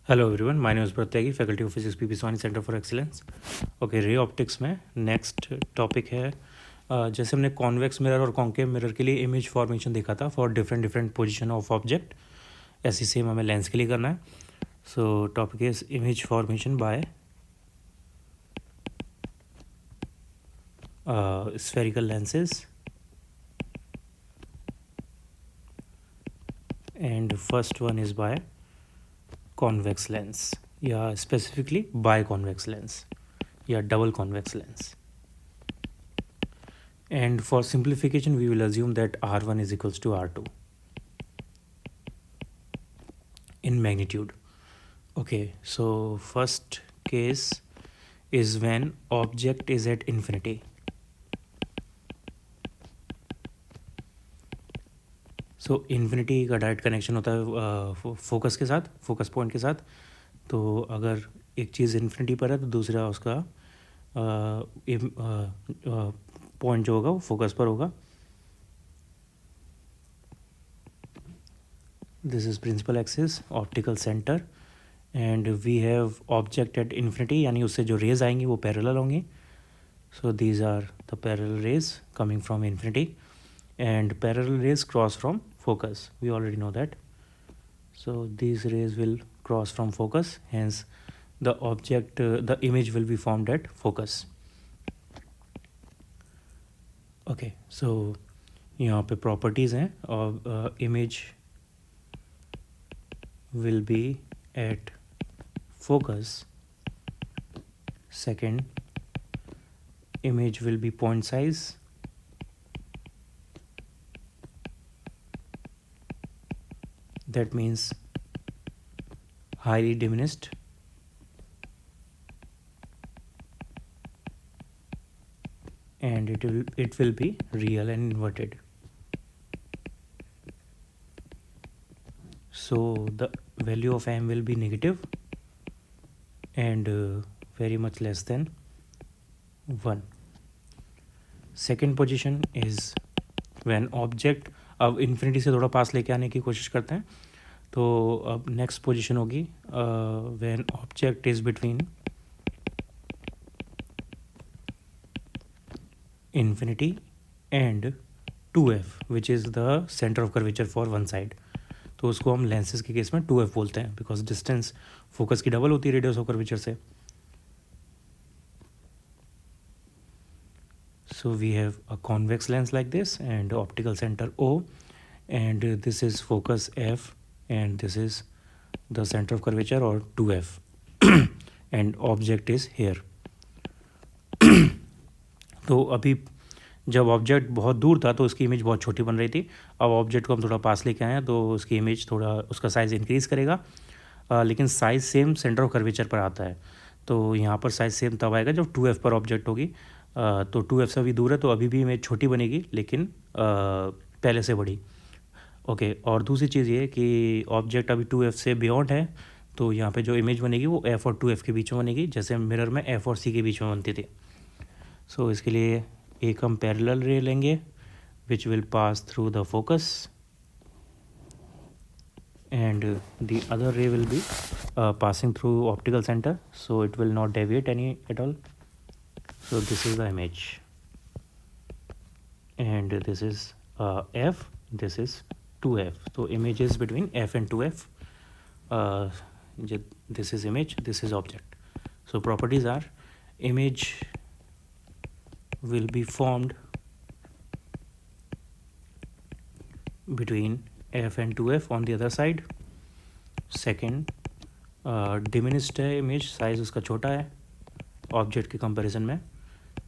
Hello everyone, my name is Pratyagi, faculty of physics PP Swani centre for excellence. Okay, ray optics में next topic है। जैसे हमने convex mirror और concave mirror के लिए इमेज फॉर्मेशन देखा था for different different position of object, ऐसी सेम हमें लेंस के लिए करना है। So topic is image formation by spherical lenses, and first one is by convex lens या specifically biconvex lens या double convex lens. And for simplification we will assume that R1 is equals to R2 in magnitude. Okay, so first case is when object is at infinity. So infinity का direct connection होता है focus के साथ, focus point के साथ। तो अगर एक चीज़ इन्फिनिटी पर है तो दूसरा उसका पॉइंट जो होगा वो फोकस पर होगा। This is principal axis, optical centre, and we have object at infinity, यानी उससे जो रेज आएंगी वो पैरेलल होंगी। So these are the parallel rays coming from infinity, and parallel rays cross from focus, we already know that. So these rays will cross from focus, hence the object the image will be formed at focus. Okay, so यहाँ पे properties हैं और image will be at focus. Second, image will be point size. That means highly diminished. And it will be real and inverted. So the value of m will be negative and very much less than 1. Second position is when object, अब infinity से थोड़ा पास लेके आने की कोशिश करते हैं। तो अब नेक्स्ट पोजीशन होगी when object is between infinity and 2f which is the centre of curvature for one side. तो उसको हम लेंसेज के केस में 2f बोलते हैं बिकॉज डिस्टेंस फोकस की डबल होती है रेडियस ऑफ कर्वेचर से। So we have a convex lens like this and optical center O, and this is focus F, and this is the center of curvature or 2f and object is here. तो अभी जब object बहुत दूर था तो उसकी image बहुत छोटी बन रही थी। अब ऑब्जेक्ट को हम थोड़ा पास लेके आए हैं तो उसकी इमेज थोड़ा, उसका साइज़ इंक्रीज़ करेगा, लेकिन size same centre of curvature पर आता है। तो यहाँ पर साइज़ सेम तब आएगा जब 2f पर ऑब्जेक्ट होगी। तो 2f से अभी दूर है तो अभी भी इमेज छोटी बनेगी, लेकिन पहले से बड़ी। ओके, और दूसरी चीज़ ये कि ऑब्जेक्ट अभी 2f से बियॉन्ड है, तो यहाँ पे जो इमेज बनेगी वो f और 2f के बीच में बनेगी, जैसे मिरर में f और c के बीच में बनती थी। सो इसके लिए एक हम पैरेलल रे लेंगे which will pass through the focus, and the other ray will be passing through optical center, so it will not deviate any at all. So this is the image, and this is f, this is 2f. So image is between f and 2f. This is image, this is object. So properties are image will be formed between f and 2f on the other side. Second, diminished है image, size उसका छोटा है object के comparison में.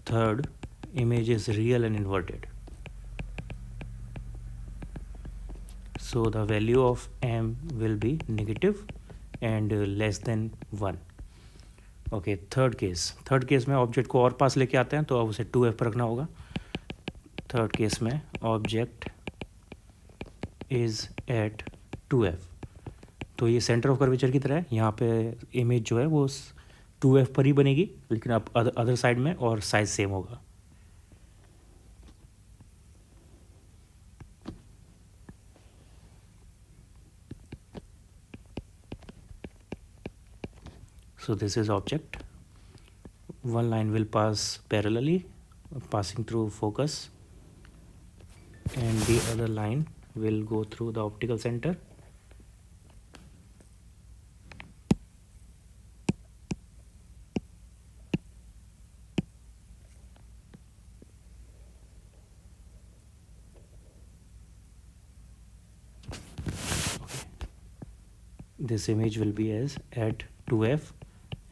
Third, image is real and inverted, so the value of m will be negative and less than 1. Okay, third case में object को और पास लेके आते हैं तो अब उसे 2f पर रखना होगा. थर्ड केस में ऑब्जेक्ट इज एट 2f, तो ये सेंटर ऑफ कर्वेचर की तरह है. यहाँ पे इमेज जो है वो 2f पर ही बनेगी, लेकिन अब अदर साइड में और साइज सेम होगा. So this is object. One line will pass parallelly, passing through focus, and the other line will go through the optical center. This image will be as at 2f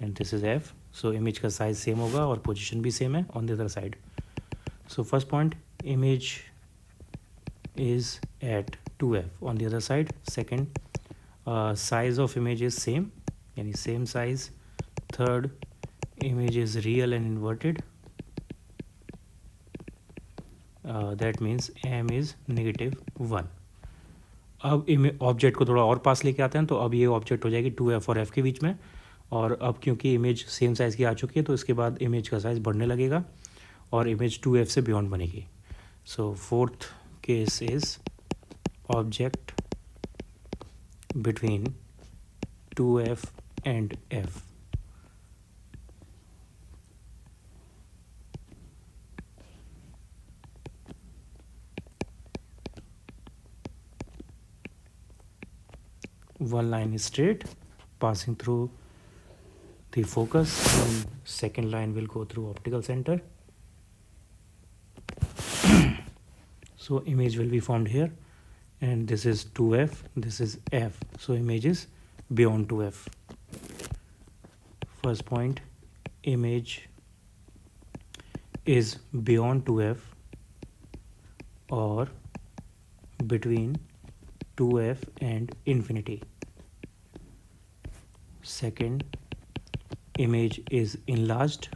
and this is f. So image का size same होगा और position भी same है on the other side. So first point, image is at 2f on the other side. Second, size of image is same, यानी same size. Third, image is real and inverted. That means m is -1. अब object को थोड़ा और पास लेके आते हैं, तो अब ये ऑब्जेक्ट हो जाएगी 2f और f के बीच में, और अब क्योंकि इमेज सेम साइज़ की आ चुकी है तो इसके बाद इमेज का साइज़ बढ़ने लगेगा और इमेज 2f से बियॉन्ड बनेगी. So fourth case is object between 2f and f. One line is straight passing through the focus, and second line will go through optical center. So image will be formed here, and this is 2f, this is f, so image is beyond 2f. First point, image is beyond 2f or between 2f and infinity. Second, image is enlarged,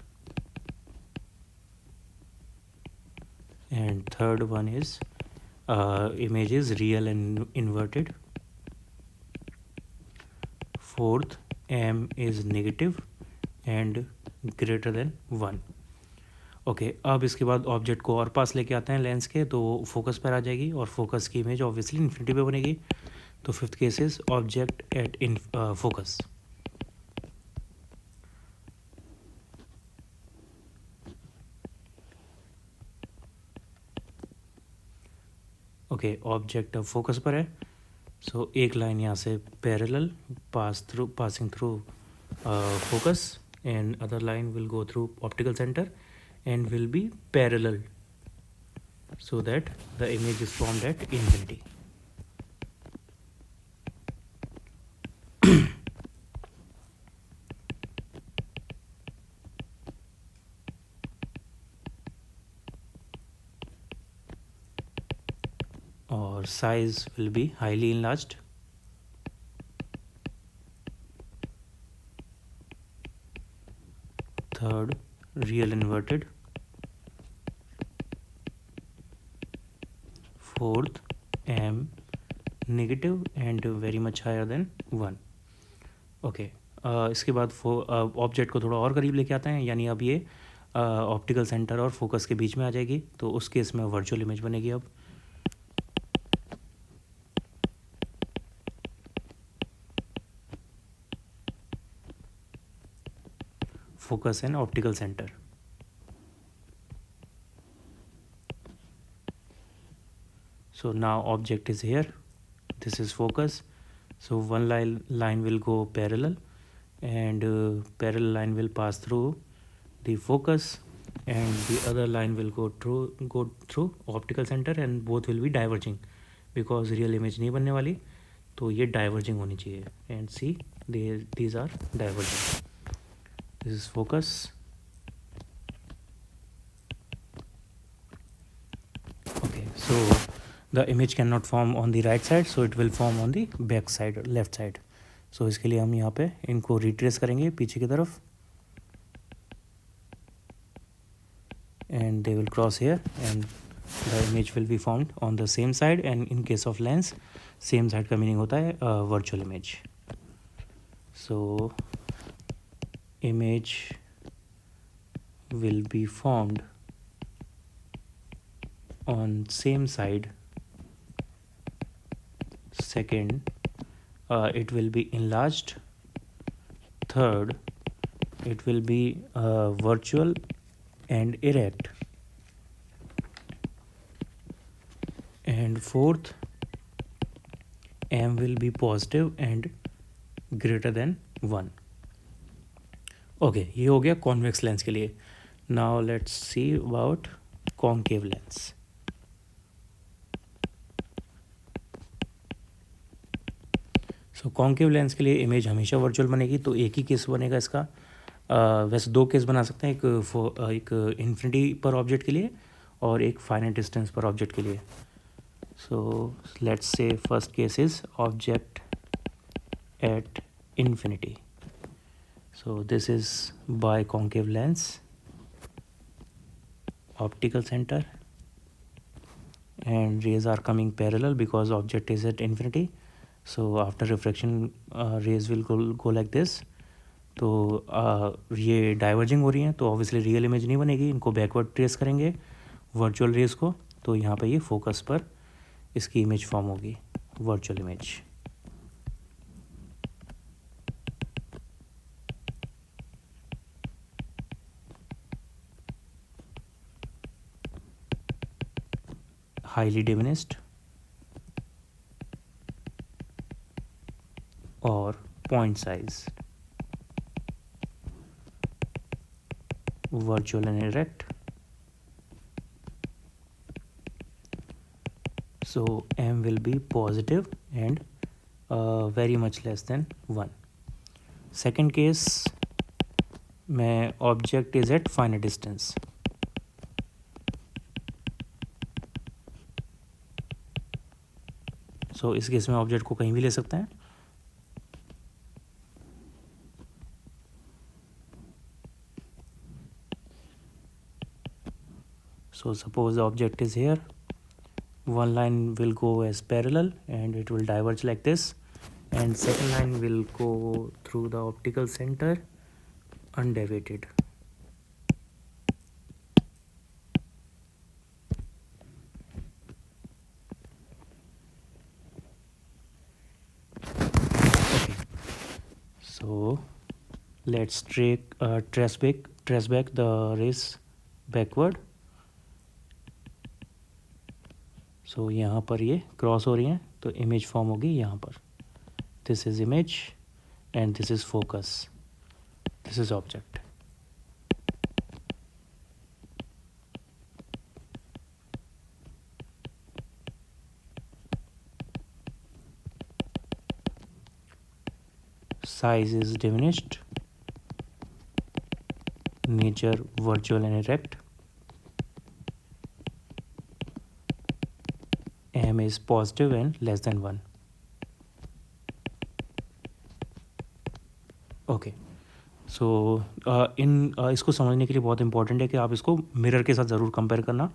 and third one is image is real and inverted. Fourth, m is negative and greater than 1. Okay, अब इसके बाद object को और पास लेके आते हैं lens के, तो फोकस पर आ जाएगी और फोकस की इमेज ऑब्वियसली इन्फिनिटी पे बनेगी. तो fifth case is object at in focus. Okay, object अब फोकस पर है. सो एक लाइन यहाँ से parallel passing through focus, and other line will go through optical center and will be parallel so that the image is formed at infinity. Or size will be highly enlarged. Third, real inverted. Fourth, m negative and very much higher than 1. Okay, इसके बाद object को थोड़ा और करीब लेके आते हैं, यानी अब ये ऑप्टिकल सेंटर और फोकस के बीच में आ जाएगी, तो उस केस में वर्चुअल इमेज बनेगी. अब focus and optical center. So now object is here, this is focus, so one line will go parallel, and parallel line will pass through the focus, and the other line will go through optical center, and both will be diverging because real image नहीं बनने वाली, तो ये diverging होनी चाहिए. And see, these are diverging. This is focus. Okay, so the image cannot form on the right side, so it will form on the back side, left side. So इसके लिए हम यहाँ पे इनको रिट्रेस करेंगे पीछे की तरफ, and they will cross here, and the image will be formed on the same side. And in case of lens, same side का meaning होता है virtual image. So image will be formed on same side. Second, it will be enlarged. Third, it will be virtual and erect. And fourth, m will be positive and greater than 1. Okay, ये हो गया convex lens के लिए. Now let's see about concave lens. So concave lens के लिए image हमेशा virtual बनेगी. तो एक ही केस बनेगा इसका. वैसे दो केस बना सकते हैं, एक इन्फिनिटी पर ऑब्जेक्ट के लिए और एक फाइनाइट डिस्टेंस पर ऑब्जेक्ट के लिए. So let's say first case is object at infinity. So this is biconcave lens, optical center, and rays are coming parallel because object is at infinity. So after refraction rays will go like this. तो ये diverging हो रही हैं तो obviously real image नहीं बनेगी. इनको backward trace करेंगे वर्चुअल रेज को, तो यहाँ पे ये फोकस पर इसकी इमेज फॉर्म होगी, वर्चुअल इमेज. हाईली डिमिनिस्ड और point size, virtual and erect. So m will be positive and very much less than 1. Second case में object is at finite distance. So इस केस में object को कहीं भी ले सकते हैं. So suppose the object is here, one line will go as parallel and it will diverge like this, and second line will go through the optical center undeviated. Okay, so let's trace back the rays backward. सो यहाँ पर ये cross हो रही हैं तो image form होगी यहाँ पर. This is image and this is focus, this is object. Size is diminished, nature virtual and erect, m is positive and less than 1. Okay, so इसको समझने के लिए बहुत इंपॉर्टेंट है कि आप इसको मिरर के साथ ज़रूर कंपेयर करना.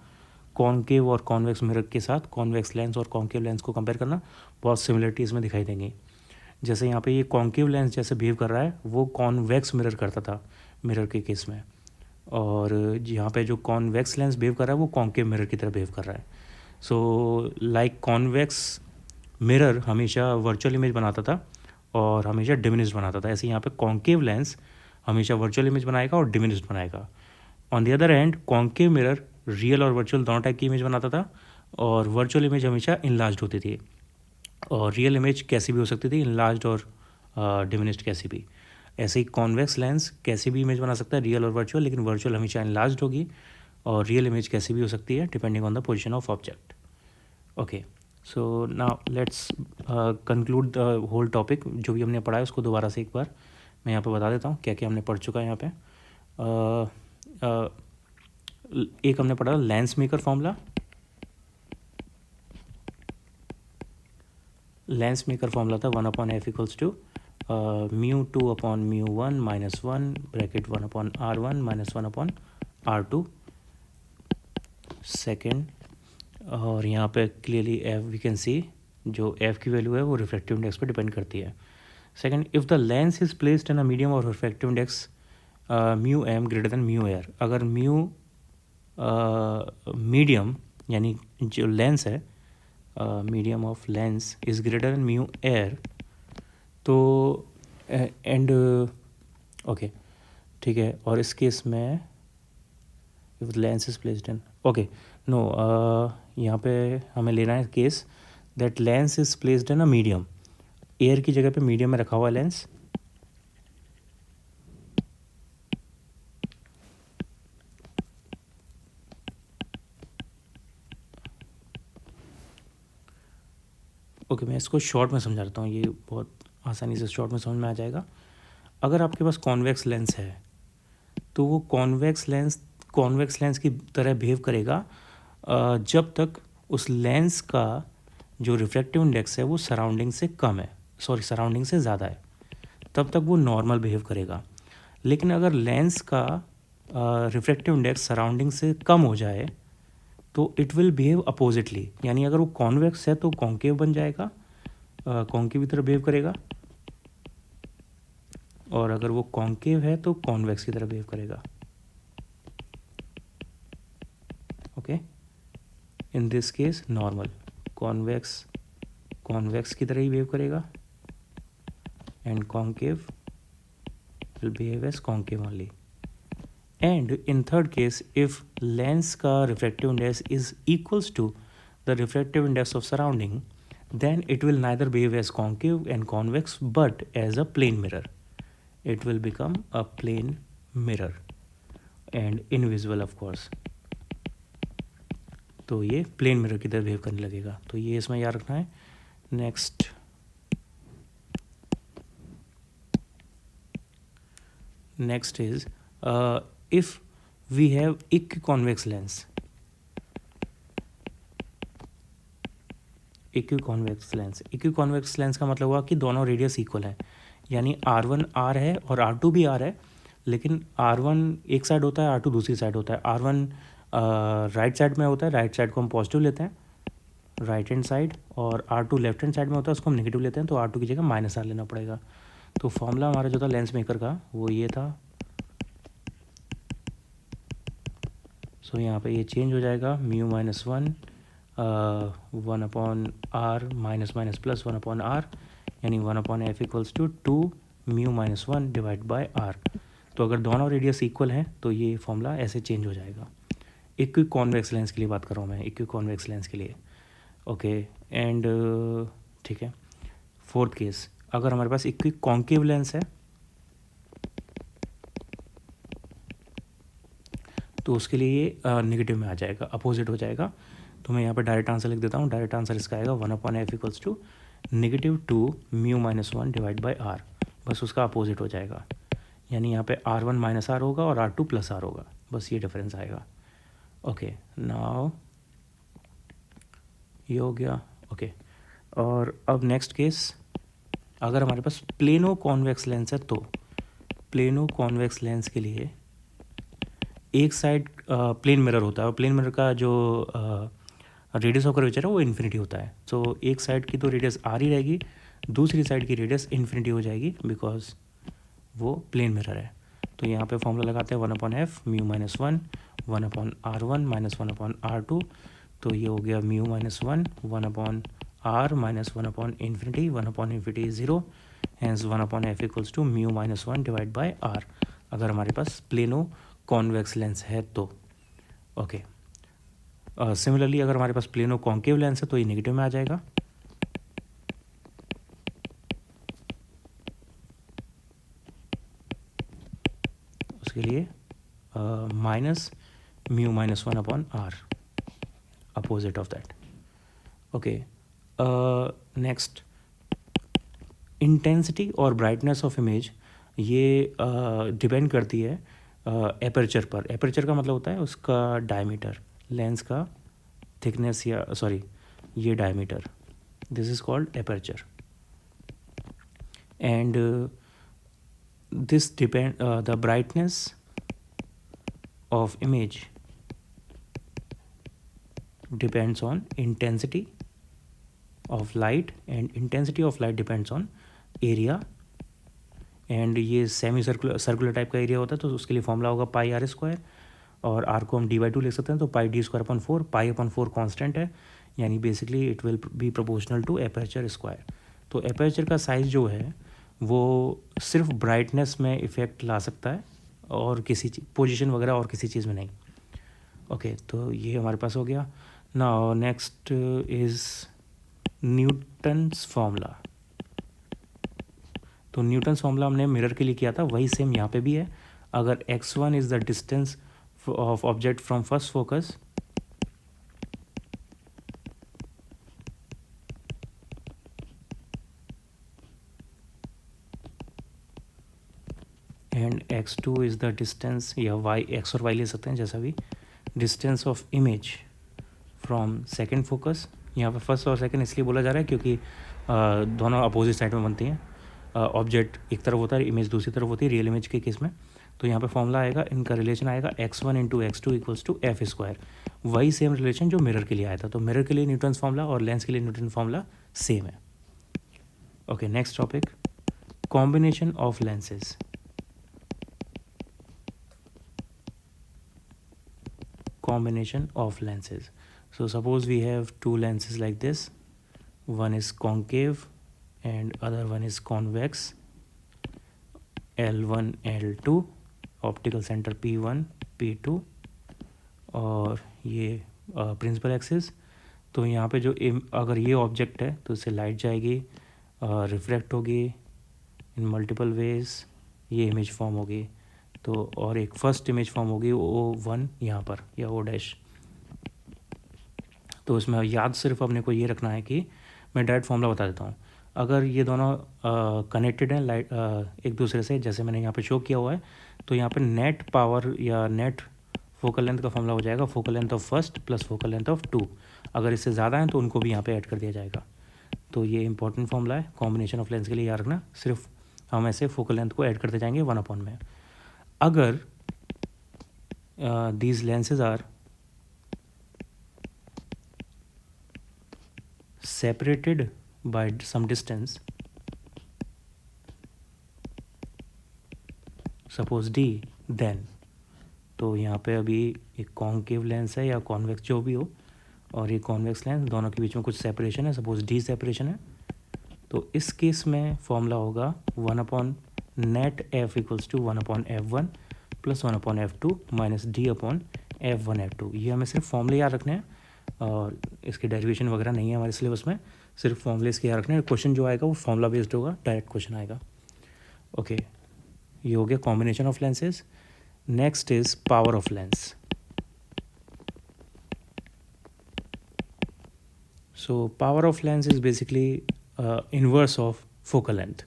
कॉन्केव और कॉन्वेक्स मिरर के साथ कॉन्वेक्स लेंस और कॉन्केव लेंस को कंपेयर करना, बहुत सिमिलरिटी इसमें दिखाई देंगी. जैसे यहाँ पे ये कॉन्केव लेंस जैसे बिहेव कर रहा है वो कॉन्वेक्स मिरर करता था मिरर के केस में, और यहाँ पे जो कॉन्वेक्स लेंस बिहेव कर रहा है वो कॉन्केव मिरर की तरह बिहेव कर रहा है. सो लाइक कॉन्वेक्स मिरर हमेशा वर्चुअल इमेज बनाता था और हमेशा डिमिनिश्ड बनाता था, ऐसे यहाँ पे कॉन्केव लेंस हमेशा वर्चुअल इमेज बनाएगा और डिमिनिश्ड बनाएगा. On the other hand concave mirror real और वर्चुअल दोनों टाइप की इमेज बनाता था, और वर्चुअल इमेज हमेशा इनलार्ज्ड होती थी, और रियल इमेज कैसी भी हो सकती थी, इनलार्ज्ड और डिमिनिश्ड कैसी भी. ऐसे ही कॉन्वेक्स लेंस कैसी भी इमेज बना सकता है, रियल और वर्चुअल, लेकिन वर्चुअल हमेशा इनलार्ज्ड होगी और रियल इमेज कैसी भी हो सकती है depending on the position of object. Okay, so now let's conclude the whole topic. जो भी हमने पढ़ा है उसको दोबारा से एक बार मैं यहाँ पे बता देता हूँ क्या क्या हमने पढ़ चुका है यहाँ पे. एक हमने पढ़ा lens maker formula. Lens maker formula था 1/f equals to μ2/μ1 -1 bracket 1/r1 -1/r2 second. और यहाँ पे clearly F we can see जो एफ की वैल्यू है वो रिफ्रैक्टिव इंडेक्स पे डिपेंड करती है. Second, if the lens is placed in a medium और refractive index mu M greater than mu air. अगर म्यू मीडियम यानी जो लेंस है medium of lens is greater than mu air, तो and okay ठीक है। और इस केस में if lens is placed in, okay no, यहाँ पे हमें लेना है case that lens is placed in a medium, air की जगह पे मीडियम में रखा हुआ है लेंस। ओके मैं इसको शॉर्ट में समझा देता हूँ, ये बहुत आसानी से शॉर्ट में समझ में आ जाएगा। अगर आपके पास कॉन्वेक्स लेंस है तो वो कॉन्वेक्स लेंस की तरह बिहेव करेगा जब तक उस लेंस का जो रिफ्रैक्टिव इंडेक्स है वो सराउंडिंग से कम है, सराउंडिंग से ज़्यादा है, तब तक वो नॉर्मल बिहेव करेगा। लेकिन अगर लेंस का रिफ्रैक्टिव इंडेक्स सराउंडिंग से कम हो जाए तो इट विल बिहेव अपोजिटली, यानी अगर वो कॉन्वेक्स है तो कॉन्केव बन जाएगा, कॉन्केव की तरह बिहेव करेगा, और अगर वो कॉन्केव है तो कॉन्वेक्स की तरह बिहेव करेगा। Okay, in this case normal, convex की तरह ही बिहेव करेगा, and concave will behave as concave only. And in third case, if lens का refractive index is equals to the refractive index of surrounding, then it will neither behave as concave and convex but as a plane mirror. It will become a plane mirror and invisible of course. तो ये plane mirror की तरह behave करने लगेगा, तो ये इसमें याद रखना है। Next is if we have equiconvex lens, equiconvex lens का मतलब हुआ कि दोनों रेडियस इक्वल है, यानी R1 R है और R2 भी R है, लेकिन R1 एक साइड होता है, R2 दूसरी साइड होता है। R1 राइट साइड में होता है, राइट साइड को हम पॉजिटिव लेते हैं, राइट हैंड साइड, और R2 लेफ्ट हैंड साइड में होता है, उसको हम नेगेटिव लेते हैं, तो R2 की जगह -R लेना पड़ेगा। तो फॉर्मूला हमारा जो था लेंस मेकर का वो ये था, सो यहाँ पे ये चेंज हो जाएगा, mu -1 1/r minus plus 1/r, यानी 1/f equals to 2 mu -1 divide by r। तो अगर दोनों रेडियस इक्वल हैं तो ये फॉर्मूला ऐसे चेंज हो जाएगा। इक्विकॉन्वेक्स लेंस के लिए बात कर रहा हूँ मैं, इक्विकॉन्वेक्स लेंस के लिए। ओके, एंड ठीक है, फोर्थ केस, अगर हमारे पास इक्विकॉन्केव लेंस है तो उसके लिए ये नेगेटिव में आ जाएगा, अपोजिट हो जाएगा। तो मैं यहाँ पर डायरेक्ट आंसर लिख देता हूँ, डायरेक्ट आंसर इसका आएगा 1/f equals to -2 mu -1 divide by r, बस उसका अपोजिट हो जाएगा, यानी यहाँ पे R1 -r होगा और R2 +r होगा, बस ये डिफरेंस आएगा। ओके, नाउ ये हो गया। ओके, और अब नेक्स्ट केस, अगर हमारे पास प्लेनो कॉन्वेक्स लेंस है तो प्लेनो कॉन्वेक्स लेंस के लिए एक साइड प्लेन मिरर होता है, और प्लेन मिरर का जो रेडियस ऑफ कर्वेचर है वो इन्फिनिटी होता है। तो एक साइड की तो रेडियस r ही रहेगी, दूसरी साइड की रेडियस इन्फिनिटी हो जाएगी, बिकॉज वो प्लेन मिरर है। तो यहाँ पे फॉर्मूला लगाते हैं 1/f म्यू -1 1/r1 -1/r2, तो ये हो गया mu -1 1/r minus 1/infinity 1/infinity 0, hence 1/f equals to mu -1 divide by r, अगर हमारे पास प्लेनो कॉन्वेक्स लेंस है तो। ओके, सिमिलरली अगर हमारे पास प्लेनो कॉन्केव लेंस है तो ये नेगेटिव में आ जाएगा। उसके लिए minus mu -1/r, opposite of that. Okay, next, intensity और ब्राइटनेस ऑफ इमेज ये डिपेंड करती है एपर्चर पर। एपर्चर का मतलब होता है उसका डायमीटर, लेंस का थिकनेस, या सॉरी ये diameter, this is called aperture, and this depend the brightness of image depends on intensity of light, and intensity of light depends on area, and ये सेमी सर्कुलर टाइप का area होता है, तो उसके लिए formula होगा πr², और r को हम d/2 लिख सकते हैं, तो πd²/4, π/4 कांस्टेंट है, यानी basically it will be proportional to aperture square. तो एपर्चर का साइज़ जो है वो सिर्फ ब्राइटनेस में इफ़ेक्ट ला सकता है, और किसी पोजीशन वगैरह और किसी चीज़ में नहीं। ओके, तो ये हमारे पास हो गया। Now next is Newton's formula. तो न्यूटन्स फॉर्मूला हमने मिरर के लिए किया था, वही सेम यहाँ पे भी है। अगर x1 is the distance of object from first focus and x2 is the distance, या y, x और y ले सकते हैं जैसा भी, distance of image from second focus. यहाँ पे फर्स्ट और सेकेंड इसलिए बोला जा रहा है क्योंकि दोनों अपोजिट साइड में बनती हैं। ऑब्जेक्ट एक तरफ होता है, इमेज दूसरी तरफ होती है रियल इमेज के केस में। तो यहाँ पे फॉर्मूला आएगा, इनका रिलेशन आएगा x1 into x2 equals to F square. वही सेम रिलेशन जो मिरर के लिए आया था। तो मिरर के लिए न्यूटन्स फॉर्मूला और लेंस के लिए न्यूटन फॉर्मूला सेम है। Okay, next topic, combination of lenses. Combination of lenses. So suppose we have two lenses like this, one is concave and other one is convex, L1 L2, optical center P1 P2, और ये principal axis. तो यहाँ पे जो अगर ये object है तो इससे लाइट जाएगी, रिफ्लेक्ट होगी इन मल्टीपल वेज, ये इमेज फॉर्म होगी। तो और एक फर्स्ट इमेज फॉर्म होगी O1 यहाँ पर, या O डैश। तो इसमें याद सिर्फ अपने को ये रखना है कि मैं डायरेक्ट फॉर्मूला बता देता हूँ। अगर ये दोनों कनेक्टेड हैं लाइट एक दूसरे से, जैसे मैंने यहाँ पे शो किया हुआ है, तो यहाँ पे नेट पावर या नेट फोकल लेंथ का फॉर्मूला हो जाएगा focal length of first plus focal length of two. अगर इससे ज़्यादा हैं तो उनको भी यहाँ पे ऐड कर दिया जाएगा। तो ये इंपॉर्टेंट फॉर्मूला है कॉम्बिनेशन ऑफ लेंस के लिए, याद रखना। सिर्फ हम ऐसे फोकल लेंथ को ऐड करते जाएंगे 1/में। अगर these lenses are separated by some distance, suppose d, then, तो यहाँ पे अभी एक कॉन्केव लेंस है या कॉन्वेक्स जो भी हो, और ये कॉन्वेक्स लेंस, दोनों के बीच में कुछ सेपरेशन है, सपोज d सेपरेशन है। तो इस केस में फॉर्मूला होगा 1 net f equals to 1/f1 plus 1/f2 minus d/f1f2। ये हमें सिर्फ फॉर्मूले याद रखने हैं, और इसके डेरिवेशन वगैरह नहीं है हमारे सिलेबस में, सिर्फ फॉर्मूले इसके याद रखने हैं। क्वेश्चन जो आएगा वो फॉर्मूला बेस्ड होगा, डायरेक्ट क्वेश्चन आएगा। ओके, ये हो गया combination of lenses. Next is power of lens. So power of lens is basically inverse of focal length.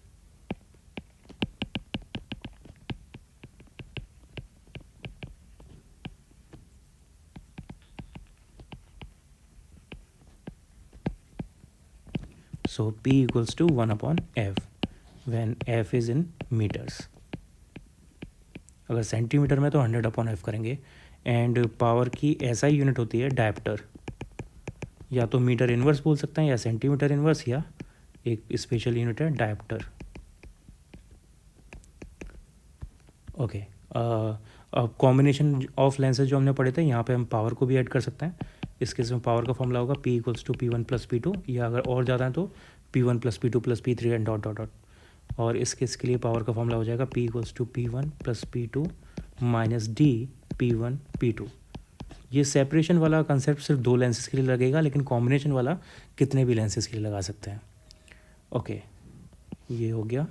So P equals to 1/f when f is in meters. अगर centimetre में तो 100/f करेंगे। And power की ऐसा ही unit होती है dioptre, या तो मीटर इनवर्स बोल सकते हैं या सेंटीमीटर इनवर्स, या एक स्पेशल यूनिट है डायप्टर। ओके, अब कॉम्बिनेशन ऑफ लेंसेज जो हमने पढ़े थे, यहाँ पे हम पावर को भी ऐड कर सकते हैं। इस केस में पावर का फॉर्मूला होगा P equals to P1 plus P2, या अगर और ज़्यादा है तो P1 plus P2 plus P3 and dot dot dot. और इस केस के लिए पावर का फॉर्मूला हो जाएगा P equals to P1 plus P2 minus D P1 P2। ये सेपरेशन वाला कंसेप्ट सिर्फ 2 लेंसेज के लिए लगेगा, लेकिन कॉम्बिनेशन वाला कितने भी लेंसेज के लिए लगा सकते हैं। ओके, ये हो गया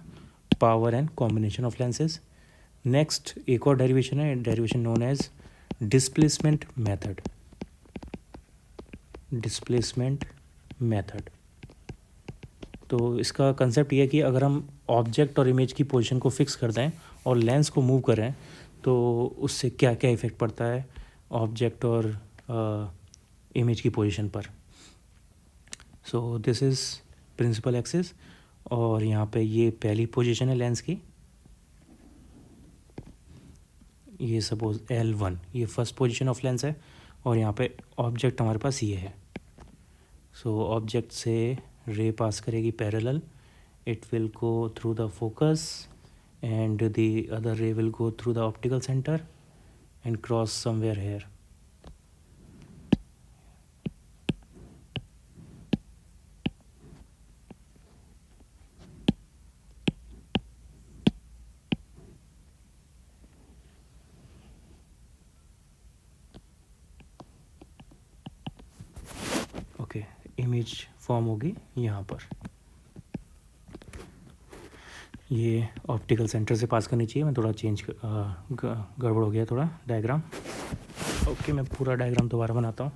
power and combination of lenses. Next एक और डेरिवेशन है, derivation known as displacement method. Displacement method, तो इसका कंसेप्ट ये है कि अगर हम ऑब्जेक्ट और इमेज की पोजीशन को फिक्स कर दें और लेंस को मूव करें, तो उससे क्या क्या इफ़ेक्ट पड़ता है ऑब्जेक्ट और इमेज की पोजीशन पर। So this is principal axis, और यहाँ पे ये पहली पोजीशन है लेंस की, ये सपोज L1, ये फर्स्ट पोजीशन ऑफ लेंस है, और यहाँ पे ऑब्जेक्ट हमारे पास ये है। सो ऑब्जेक्ट से रे पास करेगी parallel, it will go through the focus and the other रे will go through the optical centre and cross somewhere here. Image form होगी यहाँ पर। ये ऑप्टिकल सेंटर से पास करनी चाहिए। मैं थोड़ा चेंज गड़बड़ हो गया थोड़ा डायग्राम। ओके, मैं पूरा डायग्राम दोबारा बनाता हूँ।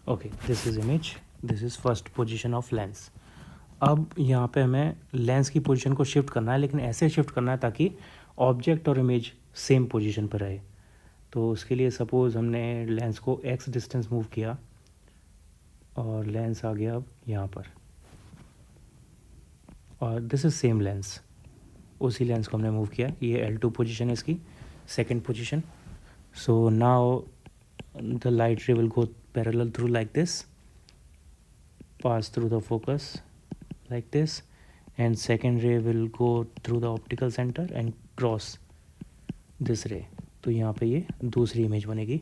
Okay, this is image, this is first position of lens. अब यहाँ पे हमें लेंस की पोजीशन को शिफ्ट करना है, लेकिन ऐसे शिफ्ट करना है ताकि ऑब्जेक्ट और इमेज सेम पोजीशन पर रहे। तो उसके लिए सपोज़ हमने लेंस को x डिस्टेंस मूव किया और लेंस आ गया अब यहाँ पर, और दिस इज़ सेम लेंस, उसी लेंस को हमने मूव किया। ये L2 पोजीशन है इसकी, second position. So now the light ray will go parallel through like this, pass through the focus like this, and second ray will go through the optical center and cross this ray। तो यहाँ पे ये दूसरी image बनेगी।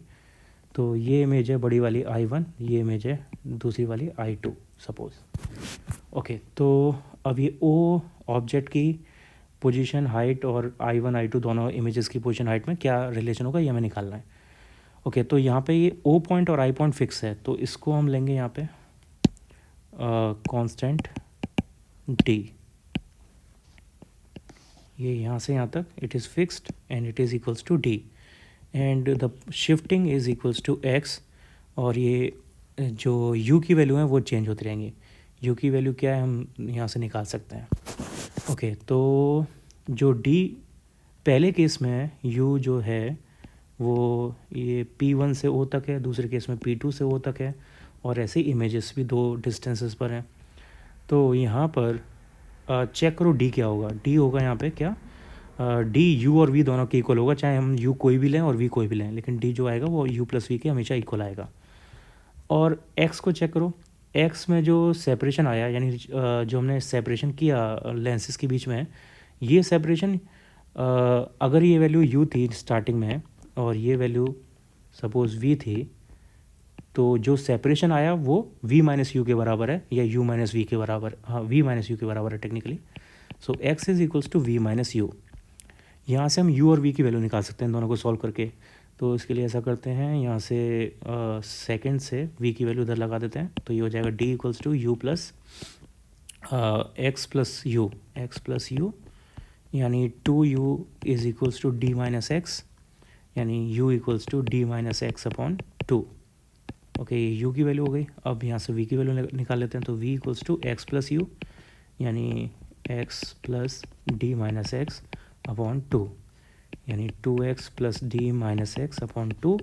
तो ये image है बड़ी वाली I1, ये इमेज है दूसरी वाली I2 सपोज। ओके, तो अब ये O ऑब्जेक्ट की पोजीशन हाइट और I1 I2 दोनों इमेजेस की पोजीशन हाइट में क्या रिलेशन होगा ये हमें निकालना है। ओके, तो यहाँ पे ये O पॉइंट और I पॉइंट फिक्स है, तो इसको हम लेंगे यहाँ पे कांस्टेंट D। ये यहाँ से यहाँ तक it is fixed and it is equals to D, and the shifting is equals to X। और ये जो U की वैल्यू है वो चेंज होती रहेंगी। U की वैल्यू क्या है हम यहाँ से निकाल सकते हैं। ओके, तो जो D पहले केस में है, U जो है वो ये P1 से O तक है, दूसरे केस में P2 से O तक है, और ऐसे इमेजेस भी दो डिस्टेंसेस पर हैं। तो यहाँ पर चेक करो D क्या होगा। D होगा यहाँ पे क्या, D U और V दोनों के इक्वल होगा, चाहे हम U कोई भी लें और V कोई भी लें, लेकिन D जो आएगा वो U प्लस V के हमेशा इक्वल आएगा। और X को चेक करो, X में जो सेपरेशन आया, यानी जो हमने सेपरेशन किया लेंसेज के बीच में, ये सेपरेशन अगर ये वैल्यू U थी स्टार्टिंग में और ये वैल्यू सपोज़ V थी, तो जो सेपरेशन आया वो V माइनस यू के बराबर है या U माइनस वी के बराबर, हाँ V माइनस यू के बराबर है technically. So X is equals to V minus U. यहाँ से हम U और V की वैल्यू निकाल सकते हैं दोनों को सॉल्व करके। तो इसके लिए ऐसा करते हैं, यहाँ से सेकेंड से V की वैल्यू इधर लगा देते हैं, तो ये हो जाएगा D equals to U plus X plus U, X plus U, यानी 2U is equals to D minus X, यानी U equals to D minus X upon 2। Okay, ये U की वैल्यू हो गई। अब यहाँ से V की वैल्यू निकाल लेते हैं, तो V equals to X plus U, यानी x plus D minus X upon 2, यानी 2x plus D minus X upon 2,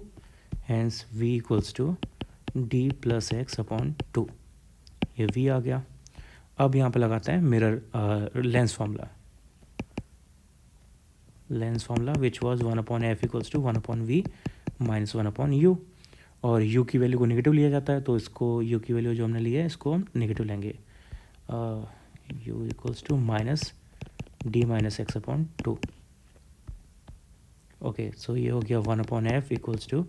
hence V equals to D plus X upon 2। ये V आ गया। अब यहाँ पे लगाते हैं mirror lens formula which was 1 upon F equals to 1 upon V minus 1 upon U. और u की वैल्यू को नेगेटिव लिया जाता है, तो इसको u की वैल्यू जो हमने लिया है इसको हम नेगेटिव लेंगे, u equals to minus D minus X upon 2। Okay, so ये हो गया 1 upon F equals to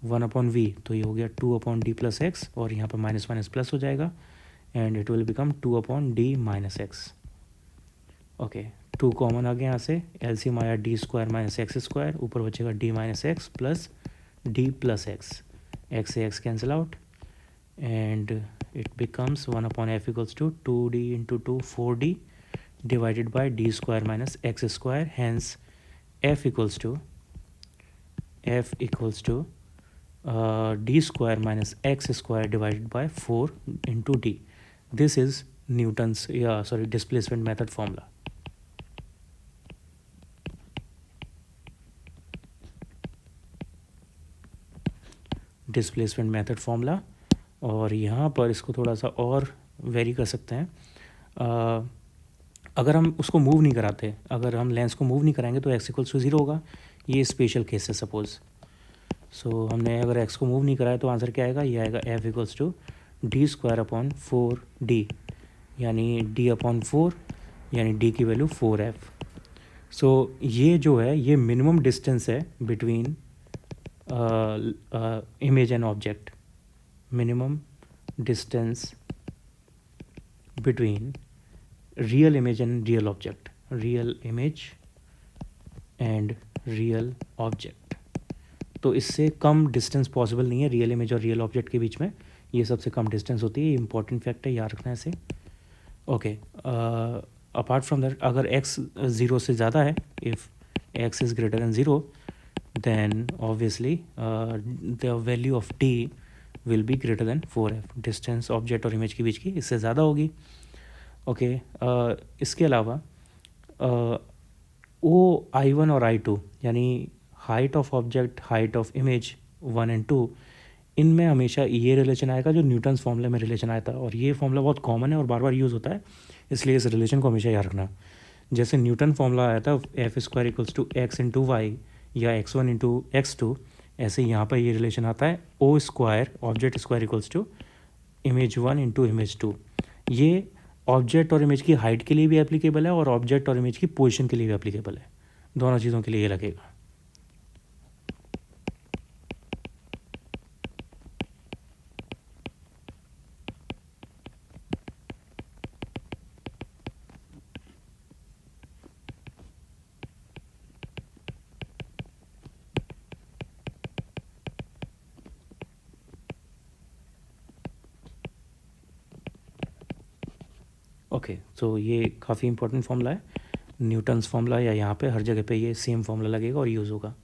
1 upon V, तो ये हो गया 2 अपॉन डी प्लस एक्स, और यहाँ पर माइनस माइनस प्लस हो जाएगा and it will become 2 upon D minus X. Okay, 2 common आ गया यहाँ से, एलसीएम आया D square minus X square, ऊपर बचेगा D minus X plus D plus X, x से x cancel out and it becomes 1 upon f equals to 2d into 2 4d divided by d square minus x square, hence f equals to d square minus x square divided by 4 into d. This is Newton's displacement method formula. Displacement method formula, और यहाँ पर इसको थोड़ा सा और very कर सकते हैं। अगर हम उसको मूव नहीं कराते, अगर हम लेंस को मूव नहीं कराएंगे तो x इक्वल्स टू 0 होगा। ये स्पेशल केस है सपोज। सो हमने अगर x को मूव नहीं कराया तो आंसर क्या आएगा, ये आएगा f equals to D square upon 4d, यानी d अपॉन 4, यानी d की वैल्यू 4f। सो ये जो है ये मिनिमम डिस्टेंस है between image and object, minimum distance between real image and real object, real image and real object. तो इससे कम डिस्टेंस पॉसिबल नहीं है रियल इमेज और रियल ऑब्जेक्ट के बीच में, ये सबसे कम डिस्टेंस होती है। ये इंपॉर्टेंट फैक्ट है, याद रखना है इसे। ओके, अपार्ट फ्रॉम दैट, अगर x 0 से ज़्यादा है, if x is greater than 0, then obviously the value of t will be greater than 4f, distance object और इमेज के बीच की इससे ज़्यादा होगी। ओके, इसके अलावा ओ I1 और I2 यानी height of object, height of image 1 and 2, इनमें हमेशा ये रिलेशन आएगा जो न्यूटन्स फॉर्मूले में रिलेशन आया था, और ये फॉर्मूला बहुत कॉमन है और बार बार यूज़ होता है, इसलिए इस रिलेशन को हमेशा याद रखना। जैसे न्यूटन फॉर्मूला आया था F square equals to X into Y या x1 इंटू x2, ऐसे यहाँ पर ये रिलेशन आता है O square object square equals to image 1 into image 2। ये ऑब्जेक्ट और इमेज की हाइट के लिए भी एप्लीकेबल है और ऑब्जेक्ट और इमेज की पोजीशन के लिए भी एप्लीकेबल है, दोनों चीज़ों के लिए ये लगेगा। ओके, तो ये काफ़ी इंपॉर्टेंट फॉर्मूला है, न्यूटन्स फॉर्मूला, या यहाँ पे हर जगह पे ये सेम फॉर्मूला लगेगा और यूज़ होगा।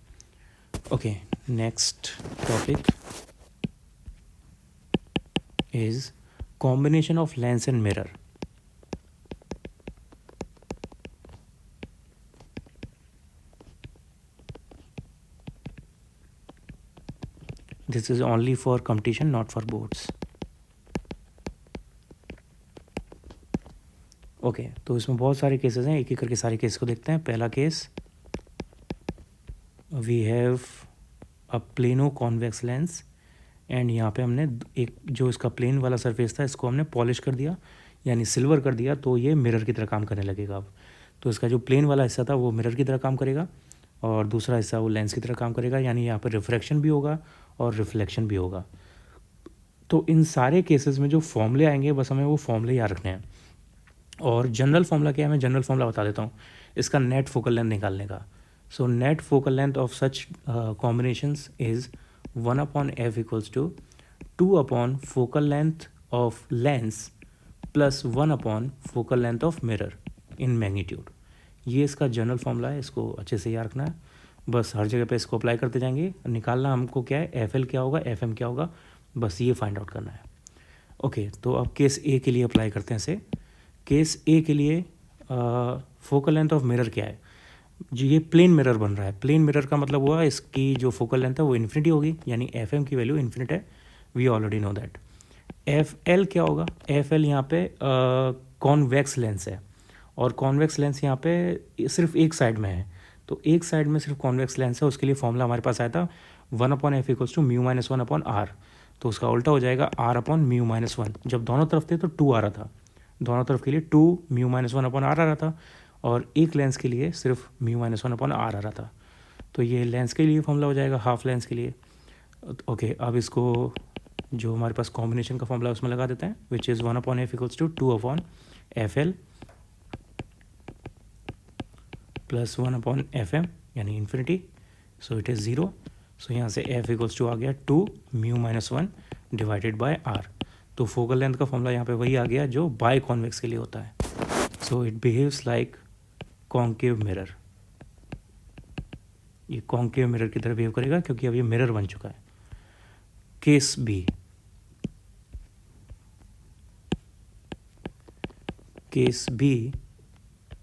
Okay, next topic is combination of lens and mirror. This is only for competition, not for boards. Okay, तो इसमें बहुत सारे केसेस हैं, एक एक करके सारे केस को देखते हैं। पहला case, we have a plano convex lens, and यहाँ पे हमने एक जो इसका प्लेन वाला सरफेस था इसको हमने पॉलिश कर दिया, यानी सिल्वर कर दिया, तो ये मिरर की तरह काम करने लगेगा अब। तो इसका जो प्लेन वाला हिस्सा था वो मिरर की तरह काम करेगा और दूसरा हिस्सा वो लेंस की तरह काम करेगा, यानी यहाँ पर रिफ्रैक्शन भी होगा और रिफ्लेक्शन भी होगा। तो इन सारे केसेस में जो फॉर्मूले आएंगे बस हमें वो फॉर्मूले याद रखने हैं। और जनरल फॉर्मूला क्या है, मैं जनरल फॉर्मूला बता देता हूँ इसका नेट फोकल लेंथ निकालने का। So net focal length of such combinations is 1/f equals to 2 focal length of lens plus 1 focal length of mirror in magnitude. ये इसका जनरल फॉर्मूला है, इसको अच्छे से याद रखना है, बस हर जगह पे इसको अप्लाई करते जाएंगे। निकालना हमको क्या है, एफ एल क्या होगा, एफ एम क्या होगा, बस ये फाइंड आउट करना है। ओके, तो अब केस ए के लिए अप्लाई करते हैं इसे। केस ए के लिए फोकल लेंथ ऑफ मिरर क्या है जी, ये प्लेन मिरर बन रहा है। प्लेन मिरर का मतलब हुआ इसकी जो फोकल लेंथ है वो इन्फिनिटी होगी, यानी एफ एम की वैल्यू इन्फिनिट है, we already know that. F L क्या होगा, एफ एल यहाँ पे कॉन्वेक्स लेंस है और कॉन्वेक्स लेंस यहाँ पे सिर्फ एक साइड में है, तो एक साइड में सिर्फ कॉन्वेक्स लेंस है, उसके लिए फॉर्मूला हमारे पास आया था 1/f equals to mu minus 1/r, तो उसका उल्टा हो जाएगा r/μ-1। जब दोनों तरफ थे तो 2 आ रहा था, दोनों तरफ के लिए 2 μ-1/r आ रहा था और एक लेंस के लिए सिर्फ μ-1/r आ रहा था। तो ये लेंस के लिए फॉर्मूला हो जाएगा, हाफ लेंस के लिए। ओके, अब इसको जो हमारे पास कॉम्बिनेशन का फॉर्मूला उसमें लगा देते हैं, which is 1/f equals to 2/fl plus 1/fm यानी infinity, so it is 0। So यहाँ से f इक्वल्स टू आ गया 2 μ-1 डिवाइडेड बाय r। तो फोकल लेंथ का फॉर्मूला यहाँ पे वही आ गया जो बाय कॉन्वेक्स के लिए होता है। So it behaves like concave mirror, ये कॉन्केव मिरर की तरह बिहेव करेगा क्योंकि अब ये मिरर बन चुका है। Case B, case B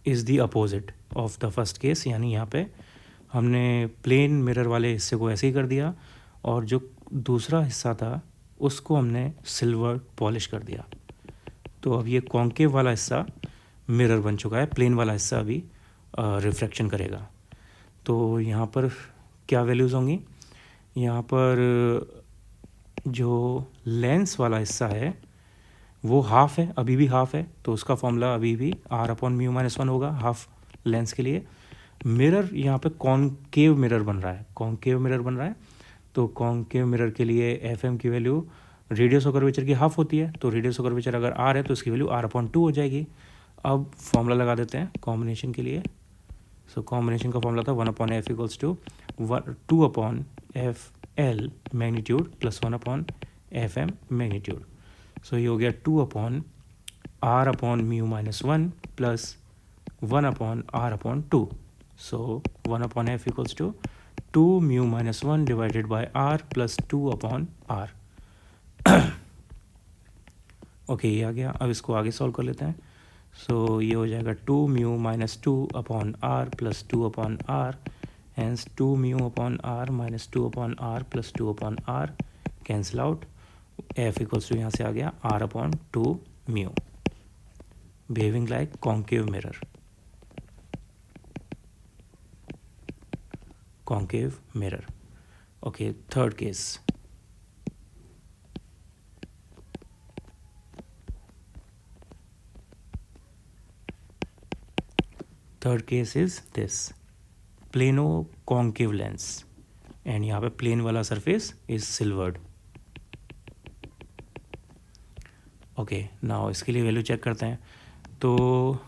is the opposite of the first case, यानी यहाँ पे हमने प्लेन मिरर वाले हिस्से को ऐसे ही कर दिया और जो दूसरा हिस्सा था उसको हमने सिल्वर पॉलिश कर दिया। तो अब ये कॉन्केव वाला हिस्सा मिरर बन चुका है, प्लेन वाला हिस्सा अभी रिफ्रैक्शन करेगा। तो यहाँ पर क्या वैल्यूज़ होंगी, यहाँ पर जो लेंस वाला हिस्सा है वो हाफ है, अभी भी हाफ है, तो उसका फॉर्मूला अभी भी r/μ-1 होगा हाफ लेंस के लिए। मिरर यहाँ पे कॉन्केव मिरर बन रहा है, कॉन्केव मिरर बन रहा है, तो कॉन्केव मिरर के लिए एफ एम की वैल्यू रेडियस ऑफ कर्वेचर की हाफ होती है, तो रेडियस ऑफ कर्वेचर अगर r है तो इसकी वैल्यू r/2 हो जाएगी। अब फॉर्मूला लगा देते हैं कॉम्बिनेशन के लिए। सो कॉम्बिनेशन का फॉर्मूला था 1/f equals to 2/f(L) magnitude plus 1/f(m) magnitude. So ये हो गया 2/r/μ-1 plus 1/r/2। So 1/f equals to 2μ-1 divided by r plus 2/r। Okay, ये आ गया। अब इसको आगे सॉल्व कर लेते हैं। सो ये हो जाएगा 2μ-2/r plus 2/r, hence 2μ/r minus 2/r plus 2/r cancel out. F equals to यहाँ से आ गया r/2μ, behaving like concave mirror, concave mirror. Okay, third case. Third case is this plano concave lens, and यहाँ पे plane वाला surface is silvered. Okay, now इसके लिए value check करते हैं। तो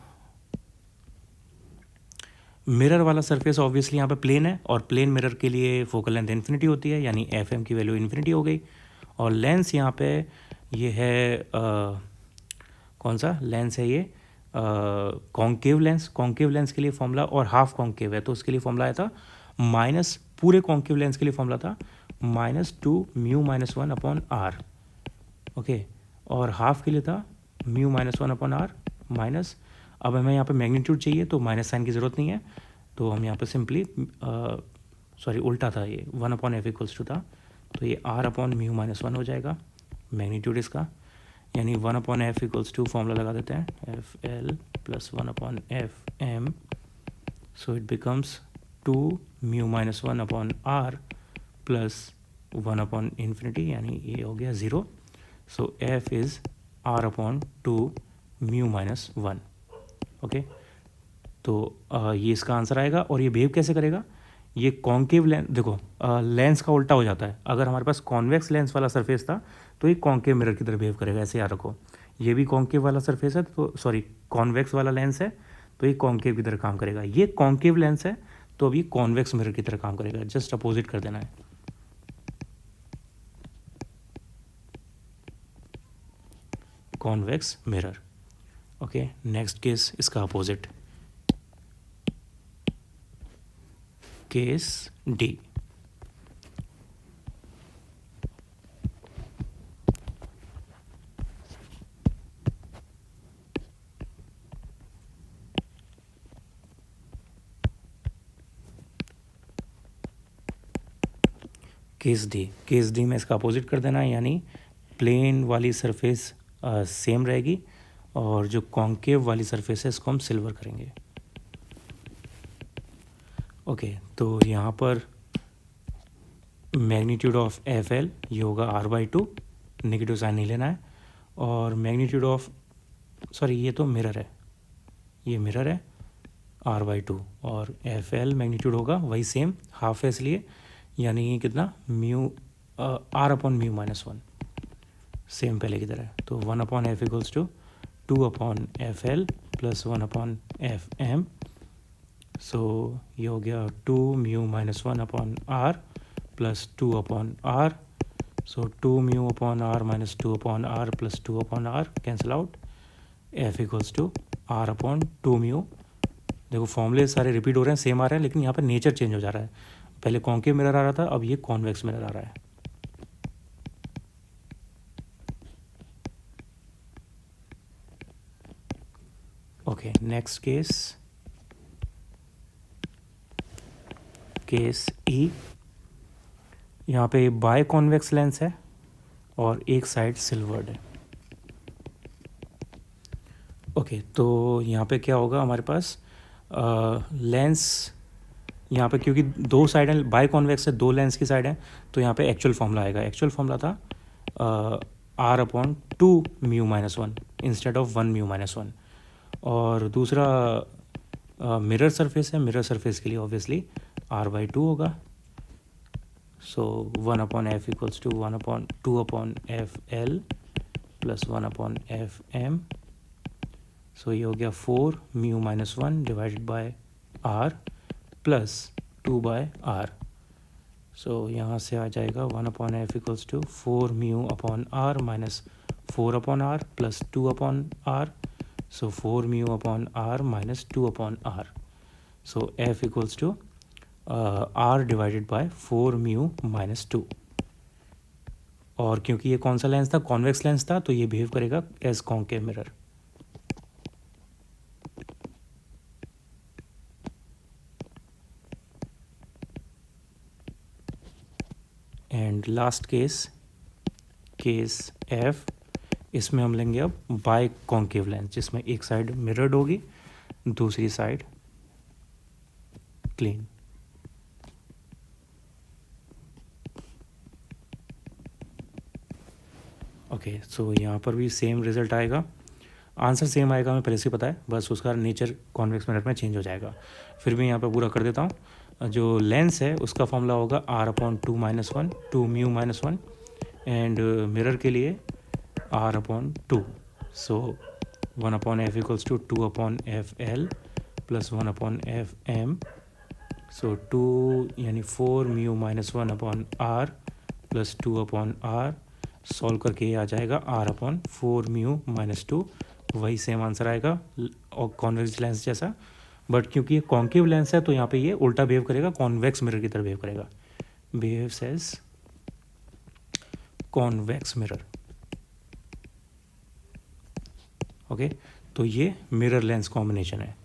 मिरर वाला सरफेस ऑब्वियसली यहाँ पे प्लेन है, और प्लेन मिरर के लिए फोकल लेंथ इन्फिनिटी होती है, यानी एफ एम की वैल्यू इन्फिनिटी हो गई। और लेंस यहाँ पे ये है कौन सा लेंस है, ये कॉन्केव लेंस। कॉन्केव लेंस के लिए फॉर्मूला, और हाफ कॉन्केव है तो उसके लिए फॉर्मूला आया था माइनस, पूरे कॉन्केव लेंस के लिए फॉर्मूला था -2μ-1/r। ओके, और हाफ के लिए था μ-1/r माइनस। अब हमें यहाँ पे मैग्नीट्यूड चाहिए तो माइनस साइन की ज़रूरत नहीं है, तो हम यहाँ पे सिंपली सॉरी उल्टा था, ये 1/f इक्वल्स टू था, तो ये r/μ-1 हो जाएगा मैग्नीट्यूड इसका, यानी 1/f इक्वल्स टू फॉर्मूला लगा देते हैं FL plus 1/f(m), so it becomes 2μ-1/r plus 1/∞, यानी ये हो गया 0। सो f इज़ r/2μ-1। ओके, तो ये इसका आंसर आएगा। और ये बिहेव कैसे करेगा, ये कॉन्केव लेंस, देखो लेंस का उल्टा हो जाता है। अगर हमारे पास कॉन्वेक्स लेंस वाला सरफेस था तो ये कॉन्केव मिरर की तरह बिहेव करेगा, ऐसे याद रखो। ये भी कॉन्केव वाला सरफेस है, तो सॉरी कॉन्वेक्स वाला लेंस है, तो ये कॉन्केव की तरह काम करेगा। ये कॉन्केव लेंस है तो अभी कॉन्वेक्स मिरर की तरह काम करेगा, जस्ट अपोजिट कर देना है। Convex mirror. Okay, next case इसका opposite, case D. Case D, case D में इसका अपोजिट कर देना है, यानी प्लेन वाली सरफेस सेम रहेगी और जो कॉन्केव वाली सरफेस है इसको हम सिल्वर करेंगे। ओके, तो यहाँ पर मैग्नीट्यूड ऑफ एफ एल ये होगा r/2, नेगेटिव साइन नहीं लेना है, और मैग्नीट्यूड ऑफ सॉरी ये तो मिरर है, ये मिरर है r/2, और एफ एल मैग्नीट्यूड होगा वही सेम, हाफ है इसलिए, यानी कितना r/μ-1, सेम पहले की तरह। तो 1/f equals to 2/f(L) plus 1/f(m), सो ये हो गया 2μ-1/r plus 2/r, so 2μ/r minus 2/r plus 2/r cancel out. f equals to r/2μ। देखो फॉर्मूले सारे रिपीट हो रहे हैं, सेम आ रहे हैं, लेकिन यहाँ पर नेचर चेंज हो जा रहा है। पहले कॉन्केव मिरर आ रहा था, अब ये कॉन्वेक्स मिरर आ रहा है। ओके, नेक्स्ट केस, केस ई। यहाँ पे बाय कॉन्वेक्स लेंस है और एक साइड सिल्वर्ड है। ओके, तो यहाँ पे क्या होगा हमारे पास लेंस, यहाँ पे क्योंकि दो साइड हैं, बाय कॉन्वेक्स है, दो लेंस की साइड है, तो यहाँ पे एक्चुअल फॉर्मूला आएगा। एक्चुअल फॉर्मूला था R/2 μ-1 इंस्टेड ऑफ 1 μ-1। और दूसरा मिरर सरफेस है, मिरर सरफेस के लिए ऑब्वियसली R/2 होगा। So 1/f equals to 1/2/fl plus 1/fm। So ये हो गया 4 μ-1 divided by R plus 2/r। So यहाँ से आ जाएगा 1/f equals to 4 μ/r minus 4/r plus 2/r। So 4 μ/r minus 2/r। So f equals to r divided by 4 μ-2। और क्योंकि ये कौन सा लेंस था, कॉन्वेक्स लेंस था, तो ये बिहेव करेगा as concave mirror. And last case F, इसमें हम लेंगे अब बाय कॉन्केव लेंस, जिसमें एक साइड मिरर्ड होगी, दूसरी साइड क्लीन। ओके, सो यहाँ पर भी सेम रिजल्ट आएगा, आंसर सेम आएगा, हमें पहले से पता है, बस उसका नेचर कॉन्वेक्स मिरर में चेंज हो जाएगा। फिर भी यहाँ पर पूरा कर देता हूँ। जो लेंस है उसका फॉर्मूला होगा R/2 - 2 μ-1, एंड मिरर के लिए R/2। So 1/f equals to 2/fl plus 1/fm। So 2 यानी 4 μ-1/r प्लस 2/r। सॉल्व करके ये आ जाएगा R/4 μ-2। वही सेम आंसर आएगा और कॉन्वेक्स लेंस जैसा, बट क्योंकि ये कॉन्केव लेंस है तो यहाँ पे ये उल्टा बिहेव करेगा, कॉन्वेक्स मिरर की तरह बिहेव करेगा, behaves as convex mirror. Okay, तो ये मिरर लेंस कॉम्बिनेशन है।